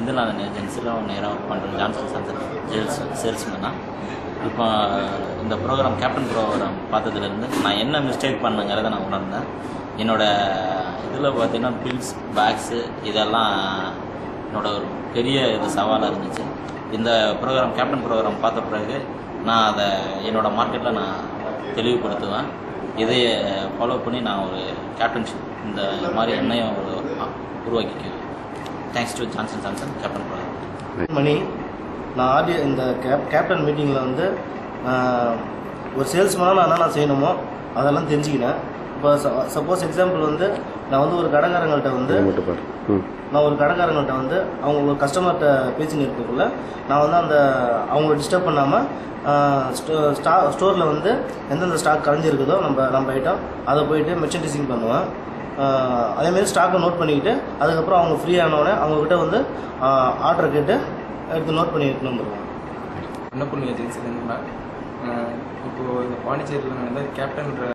செந்தில்நாதன் ஏஜென்சியில் நேராக ஒர்க் பண்ணுறேன். ஜான்சன் சான்சன் சேல்ஸ்மேனாக. இப்போ இந்த ப்ரோக்ராம் கேப்டன் ப்ரோக்ராம் பார்த்ததுலேருந்து நான் என்ன மிஸ்டேக் பண்ணுங்கிறத நான் உணர்ந்தேன். என்னோடய இதில் பார்த்தீங்கன்னா பில்ஸ் பேக்ஸு இதெல்லாம் என்னோடய ஒரு பெரிய சவாலாக இருந்துச்சு. இந்த ப்ரோக்ராம் கேப்டன் ப்ரோக்ராம் பார்த்த பிறகு நான் அதை என்னோடய மார்க்கெட்டில் நான் தெளிவுபடுத்துவேன். இதை ஃபாலோ பண்ணி நான் ஒரு கேப்டன்ஷிப் இந்த மாதிரி எண்ணெயும் உருவாக்கிக்குவேன். தேங்க்ஸ் டு ஜான்சன் சான்சன் கேப்டன் ப்ரோக்ராம். மணி, நான் இந்த கேப்டன் மீட்டிங்கில் வந்து ஒரு சேல்ஸ்மேனாக நான் என்னென்ன செய்யணுமோ அதெல்லாம் தெரிஞ்சுக்கினேன். இப்போ சப்போஸ் எக்ஸாம்பிள் வந்து நான் வந்து ஒரு கடைக்காரங்கள்ட்ட வந்து அவங்க ஒரு கஸ்டமர்கிட்ட பேசின்னு இருக்கக்குள்ள நான் வந்து அவங்கள டிஸ்டர்ப் பண்ணாமல் ஸ்டோரில் வந்து எந்தெந்த ஸ்டாக் கரைஞ்சிருக்குதோ நம்ம ஐட்டம் அதை போயிட்டு மெர்ச்சன்டைசிங் பண்ணுவேன். அதேமாரி ஸ்டாக்கை நோட் பண்ணிக்கிட்டு அதுக்கப்புறம் அவங்க ஃப்ரீ ஆனவுடனே அவங்கக்கிட்ட வந்து ஆர்டர் கேட்டு எடுத்து நோட் பண்ணி எடுத்துன்னு வந்துடுவோம். அன்னபூர்ணி ஏஜென்சிலேருந்து இப்போது இந்த பாண்டிச்சேரியில் நடந்த கேப்டன்ற